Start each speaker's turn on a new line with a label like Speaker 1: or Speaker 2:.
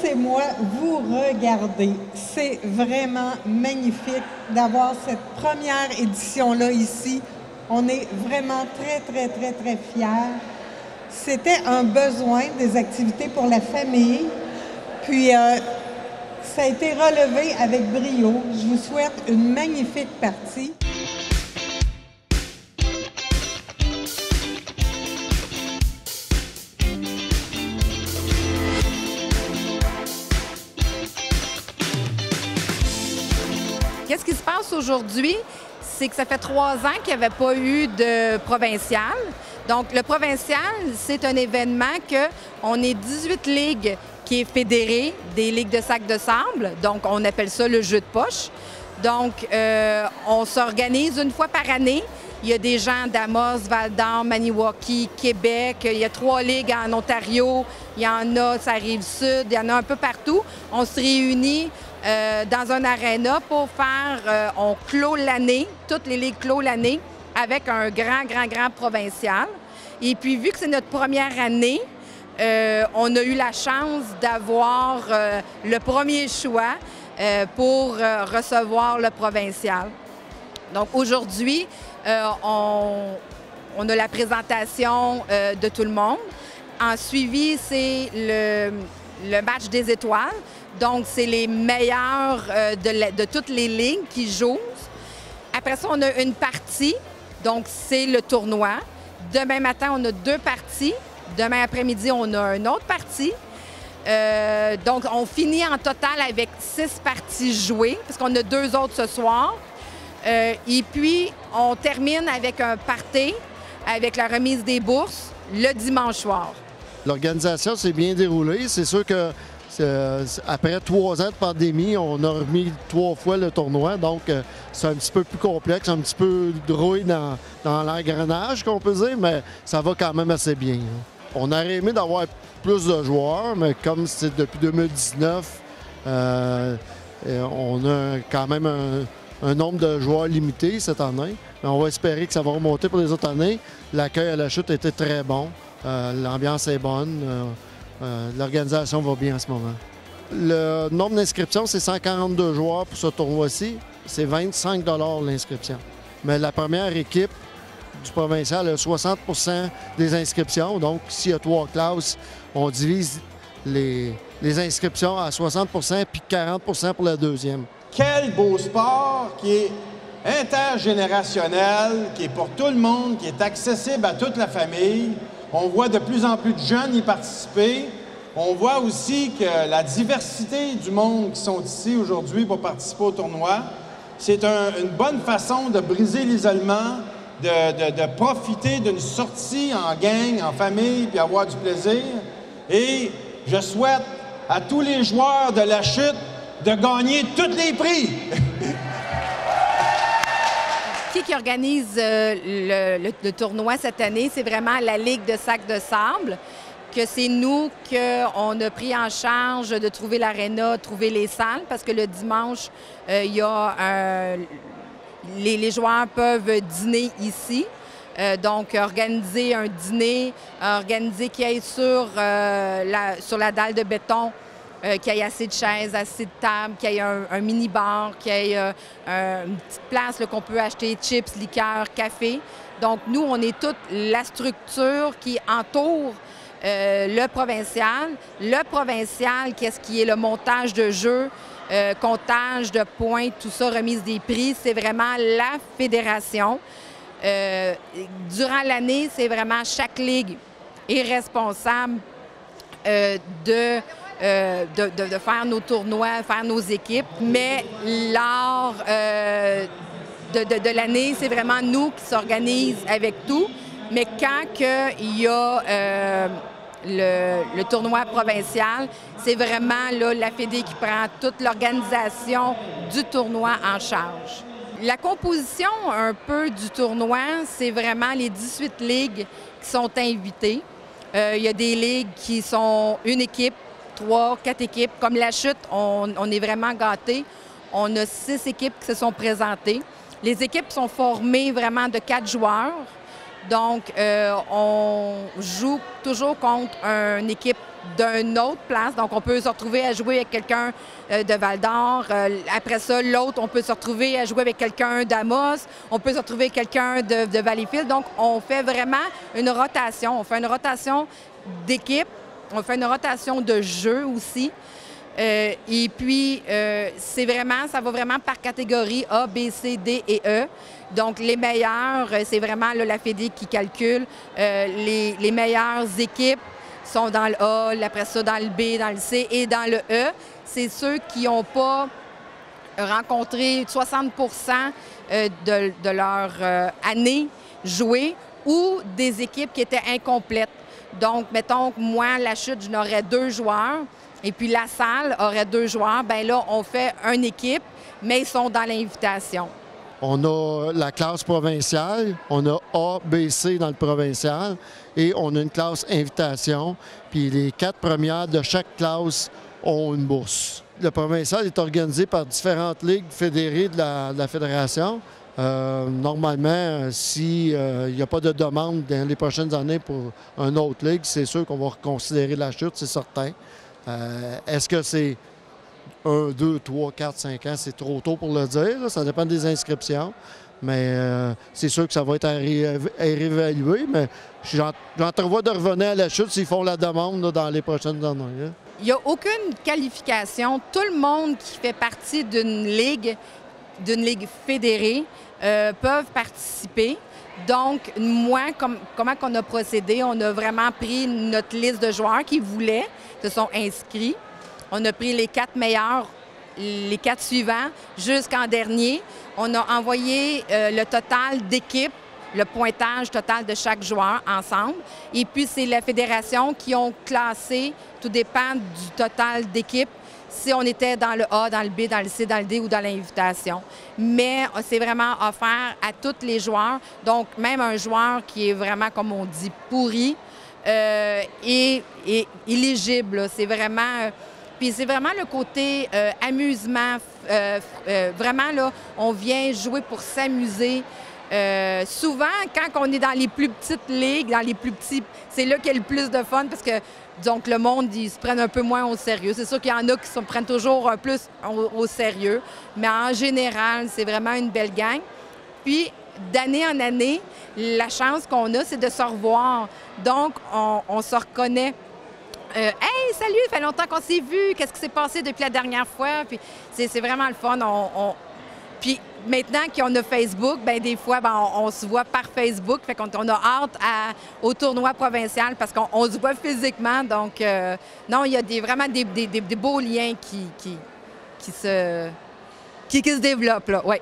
Speaker 1: laissez-moi vous regarder. C'est vraiment magnifique d'avoir cette première édition-là ici. On est vraiment très, très, très, très fiers. C'était un besoin des activités pour la famille. Puis, ça a été relevé avec brio. Je vous souhaite une magnifique partie.
Speaker 2: Qu'est-ce qui se passe aujourd'hui? C'est que ça fait 3 ans qu'il n'y avait pas eu de provincial. Donc, le provincial, c'est un événement qu'on est 18 ligues qui est fédéré des ligues de sac de sable. Donc, on appelle ça le jeu de poche. Donc, on s'organise une fois par année. Il y a des gens d'Amos, Val-d'Or, Maniwaki, Québec. Il y a 3 ligues en Ontario. Il y en a, ça arrive sud. Il y en a un peu partout. On se réunit dans un aréna pour faire... on clôt l'année, toutes les ligues clôt l'année avec un grand provincial. Et puis, vu que c'est notre première année, on a eu la chance d'avoir le premier choix pour recevoir le provincial. Donc aujourd'hui, on a la présentation de tout le monde. En suivi, c'est le match des étoiles. Donc, c'est les meilleurs de toutes les ligues qui jouent. Après ça, on a une partie. Donc, c'est le tournoi. Demain matin, on a 2 parties. Demain après-midi, on a une autre partie. Donc, on finit en total avec 6 parties jouées, parce qu'on a 2 autres ce soir. Et puis, on termine avec un party, avec la remise des bourses, le dimanche soir.
Speaker 3: L'organisation s'est bien déroulée. C'est sûr que après 3 ans de pandémie, on a remis 3 fois le tournoi. Donc, c'est un petit peu plus complexe, un petit peu de rouille dans l'engrenage, qu'on peut dire, mais ça va quand même assez bien. On aurait aimé d'avoir plus de joueurs, mais comme c'est depuis 2019, on a quand même un nombre de joueurs limité cette année. Mais on va espérer que ça va remonter pour les autres années. L'accueil à la chute était très bon. L'ambiance est bonne. L'organisation va bien en ce moment. Le nombre d'inscriptions, c'est 142 joueurs pour ce tournoi-ci. C'est 25 $ l'inscription. Mais la première équipe du provincial a 60 % des inscriptions. Donc, s'il y a 3 classes, on divise les inscriptions à 60 % puis 40 % pour la deuxième.
Speaker 4: Quel beau sport qui est intergénérationnel, qui est pour tout le monde, qui est accessible à toute la famille. On voit de plus en plus de jeunes y participer. On voit aussi que la diversité du monde qui sont ici aujourd'hui pour participer au tournoi, c'est une bonne façon de briser l'isolement, de profiter d'une sortie en gang, en famille, puis avoir du plaisir. Et je souhaite à tous les joueurs de la chute de gagner tous les prix.
Speaker 2: Qui organise le tournoi cette année, c'est vraiment la Ligue de sac de sable, que c'est nous qu'on a pris en charge de trouver l'aréna, trouver les salles, parce que le dimanche, il y a les joueurs peuvent dîner ici. Donc, organiser un dîner, organiser qu'il y ait sur la dalle de béton, qu'il y ait assez de chaises, assez de tables, qu'il y ait un mini-bar, qu'il y ait une petite place qu'on peut acheter chips, liqueurs, café. Donc, nous, on est toute la structure qui entoure le provincial. Le provincial, qu'est-ce qui est le montage de jeux, comptage de points, tout ça, remise des prix, c'est vraiment la fédération. Durant l'année, c'est vraiment chaque ligue est responsable de faire nos tournois, faire nos équipes, mais lors de l'année, c'est vraiment nous qui s'organisons avec tout. Mais quand il y a le tournoi provincial, c'est vraiment là, la Fédé qui prend toute l'organisation du tournoi en charge. La composition un peu du tournoi, c'est vraiment les 18 ligues qui sont invitées. Il y a des ligues qui sont une équipe, 3, 4 équipes. Comme la chute, on est vraiment gâtés. On a 6 équipes qui se sont présentées. Les équipes sont formées vraiment de 4 joueurs. Donc, on joue toujours contre une équipe d'une autre place. Donc, on peut se retrouver à jouer avec quelqu'un de Val-d'Or. Après ça, l'autre, on peut se retrouver à jouer avec quelqu'un d'Amos. On peut se retrouver avec quelqu'un de Valleyfield. Donc, on fait vraiment une rotation. On fait une rotation d'équipe. On fait une rotation de jeu aussi. Et puis, ça va vraiment par catégorie A, B, C, D et E. Donc, les meilleurs, c'est vraiment là, la Fédé qui calcule. Les meilleures équipes sont dans le A, après ça, dans le B, dans le C et dans le E. C'est ceux qui n'ont pas rencontré 60 de leur année jouée ou des équipes qui étaient incomplètes. Donc, mettons que moi, la chute, je n'aurais 2 joueurs. Et puis la salle aurait 2 joueurs. Bien là, on fait une équipe, mais ils sont dans l'invitation.
Speaker 3: On a la classe provinciale, on a A, B, C dans le provincial et on a une classe invitation. Puis les 4 premières de chaque classe ont une bourse. Le provincial est organisé par différentes ligues fédérées de la fédération. Normalement, s'il n'y a pas de demande dans les prochaines années pour une autre ligue, c'est sûr qu'on va reconsidérer la chute, c'est certain. Est-ce que c'est 1, 2, 3, 4, 5 ans? C'est trop tôt pour le dire. Là. Ça dépend des inscriptions. Mais c'est sûr que ça va être à réévaluer. Mais j'entrevois de revenir à la chute s'ils font la demande là, dans les prochaines années. Hein.
Speaker 2: Il n'y a aucune qualification. Tout le monde qui fait partie d'une ligue fédérée peuvent participer. Donc, moi, comment on a procédé? On a vraiment pris notre liste de joueurs qui voulaient, se sont inscrits. On a pris les 4 meilleurs, les 4 suivants jusqu'en dernier. On a envoyé le total d'équipes, le pointage total de chaque joueur ensemble. Et puis, c'est la fédération qui ont classé, tout dépend du total d'équipes, si on était dans le A, dans le B, dans le C, dans le D ou dans l'invitation. Mais c'est vraiment offert à tous les joueurs. Donc, même un joueur qui est vraiment, comme on dit, pourri, est éligible. C'est vraiment... Puis c'est vraiment le côté amusement. Vraiment, là, on vient jouer pour s'amuser. Souvent, quand on est dans les plus petites ligues, dans les plus petits, c'est là qu'il y a le plus de fun parce que, donc, le monde, ils se prennent un peu moins au sérieux. C'est sûr qu'il y en a qui se prennent toujours un plus au sérieux, mais en général, c'est vraiment une belle gang. Puis, d'année en année, la chance qu'on a, c'est de se revoir. Donc, on se reconnaît. Hey, salut, ça fait longtemps qu'on s'est vu. Qu'est-ce qui s'est passé depuis la dernière fois? Puis, c'est vraiment le fun. Puis maintenant qu'on a Facebook, bien des fois, on se voit par Facebook. Fait qu'on a hâte au tournoi provincial parce qu'on se voit physiquement. Donc, non, il y a vraiment des beaux liens qui se développent, là. Ouais.